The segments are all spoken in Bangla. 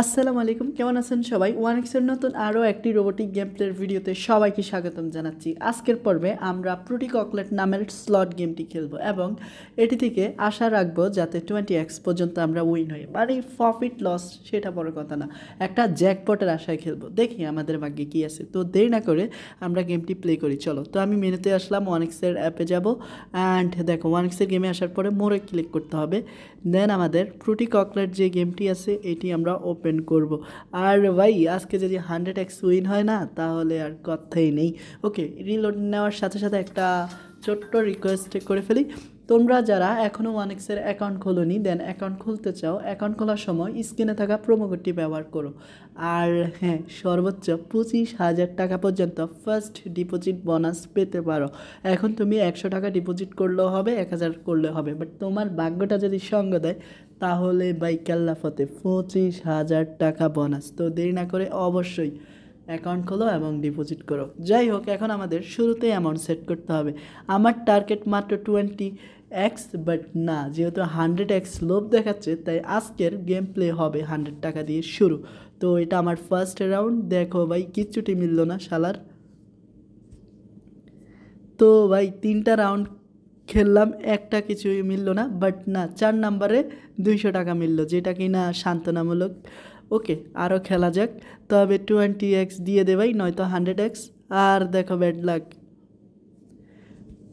আসসালামু আলাইকুম, কেমন আছেন সবাই? ওয়ানএক্সের নতুন আরও একটি রোবোটিক গেম প্লের ভিডিওতে সবাইকে স্বাগতম জানাচ্ছি। আজকের পর্বে আমরা প্রুটি ককলেট নামের স্লট গেমটি খেলবো এবং এটি থেকে আশা রাখবো যাতে 20x পর্যন্ত আমরা উইন হই। মানে প্রফিট লস সেটা বড় কথা না, একটা জ্যাকপটের আশায় খেলবো। দেখি আমাদের ভাগ্যে কী আছে। তো দেরি না করে আমরা গেমটি প্লে করি, চলো। তো আমি মেনুতে আসলাম, ওয়ানএক্সের অ্যাপে যাব অ্যান্ড দেখো ওয়ানএক্সের গেমে আসার পরে মোড়ে ক্লিক করতে হবে। দেন আমাদের প্রুটি ককলেট যে গেমটি আছে এটি আমরা ওপেন করব। আর ভাই আজকে যদি 100x উইন হয় না তাহলে আর কথাই নেই। ওকে, রিলোড নেওয়ার সাথে সাথে একটা ছোট্ট রিকোয়েস্ট করে ফেলি। তোমরা যারা এখনও ওয়ানএক্সের অ্যাকাউন্ট খোলোনি, দেন অ্যাকাউন্ট খুলতে চাও, অ্যাকাউন্ট খোলার সময় স্ক্রিনে থাকা প্রোমো কোডটি ব্যবহার করো। আর হ্যাঁ, সর্বোচ্চ 25,000 টাকা পর্যন্ত ফার্স্ট ডিপোজিট বোনাস পেতে পারো। এখন তুমি 100 টাকা ডিপোজিট করলেও হবে, 1000 করলেও হবে, বাট তোমার ভাগ্যটা যদি সঙ্গ দেয় তাহলে বাই কেল্লা ফতে 25,000 টাকা বোনাস। তো দেরি না করে অবশ্যই অ্যাকাউন্ট খোলো এবং ডিপোজিট করো। যাই হোক, এখন আমাদের শুরুতেই অ্যামাউন্ট সেট করতে হবে। আমার টার্গেট মাত্র 20x, বাট না, যেহেতু 100x লোভ দেখাচ্ছে তাই আজকের গেম প্লে হবে 100 টাকা দিয়ে শুরু। তো এটা আমার ফার্স্ট রাউন্ড। দেখো ভাই, কিচ্ছুটি মিলল না শালার। তো ভাই 3টা রাউন্ড খেললাম, একটা কিছুই মিলল না, বাট না, 4 নাম্বারে 200 টাকা মিলল, যেটা কি না সান্ত্বনামূলক। ওকে, আরও খেলা যাক। তবে 20x দিয়ে দে ভাই, নয়তো 100x। আর দেখো ব্যাড লাক।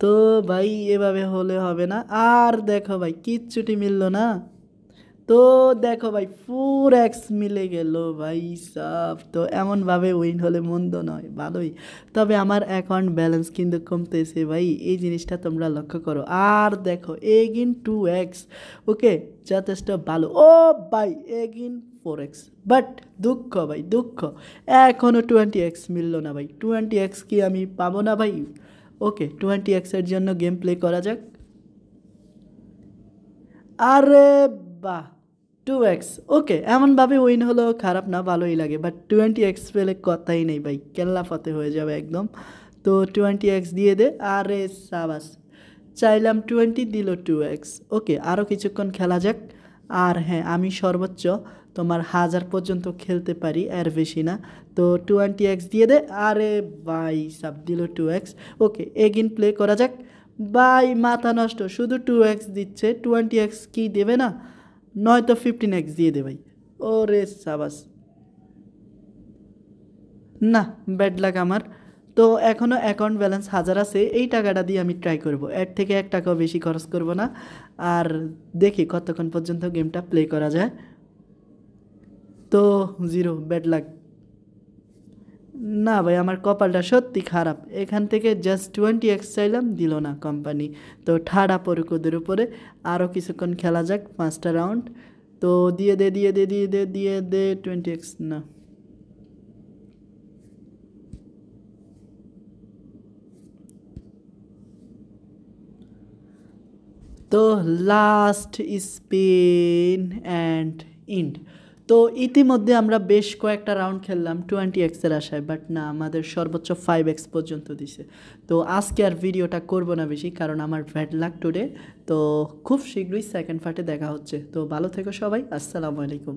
তো ভাই এভাবে হলে হবে না। আর দেখো ভাই কিচ্ছুটি মিলল না। তো দেখো ভাই 4x মিলে গেল ভাই সাব। তো এমনভাবে উইন হলে মন্দ নয়, ভালোই। তবে আমার অ্যাকাউন্ট ব্যালেন্স কিন্তু কমতেছে ভাই, এই জিনিসটা তোমরা লক্ষ্য করো। আর দেখো এগিন 2x। ওকে, যথেষ্ট ভালো। ও ভাই এগিন 4x, বাট দুঃখ ভাই দুঃখ, এখনও 20x মিলল না ভাই। 20x কি আমি পাবো না ভাই? ওকে, 20xের জন্য গেম প্লে করা যাক। আরে বাহ, 2x। ওকে, এমনভাবে উইন হলো খারাপ না, ভালোই লাগে, বাট 20x পেলে কথাই নেই ভাই, কেল্লা ফতে হয়ে যাবে একদম। তো 20x দিয়ে দে। আরে সাবাস, চাইলাম 20, দিল 2x। ওকে, আরও কিছুক্ষণ খেলা যাক। আর হ্যাঁ, আমি সর্বোচ্চ তোমার 1000 পর্যন্ত খেলতে পারি, এর বেশি না। তো 20x দিয়ে দে। আরে ভাই সাব, দিল 2x। ওকে, এগিন প্লে করা যাক। ভাই মাথা নষ্ট, শুধু 2x দিচ্ছে, 20x কি দেবে না? নয়তো 15x দিয়ে দে ভাই। ওরে সাবাস, না, ব্যাড লাক আমার। তো এখনও অ্যাকাউন্ট ব্যালেন্স 1000 আছে, এই টাকাটা দিয়ে আমি ট্রাই করব, এর থেকে 1 টাকাও বেশি খরচ করব না। আর দেখি কতক্ষণ পর্যন্ত গেমটা প্লে করা যায়। তো 0, ব্যাড লাক। না ভাই, আমার কপালটা সত্যি খারাপ। এখান থেকে জাস্ট 20x চাইলাম, দিল না কোম্পানি। তো ঠাড়া পড়ুক ওদের উপরে। আরও কিছুক্ষণ খেলা যাক, 5টা রাউন্ড। তো দিয়ে দে দিয়ে দে দিয়ে দে দিয়ে দে 20x। না, তো লাস্ট স্পিন অ্যান্ড ইন্ড। তো ইতিমধ্যে আমরা বেশ কয়েকটা রাউন্ড খেললাম 20xের আশায়, বাট না, আমাদের সর্বোচ্চ 5x পর্যন্ত দিছে। তো আজকে আর ভিডিওটা করব না বেশি, কারণ আমার ব্যাড লাক টুডে। তো খুব শীঘ্রই সেকেন্ড পার্টে দেখা হচ্ছে। তো ভালো থেকো সবাই, আসসালামু আলাইকুম।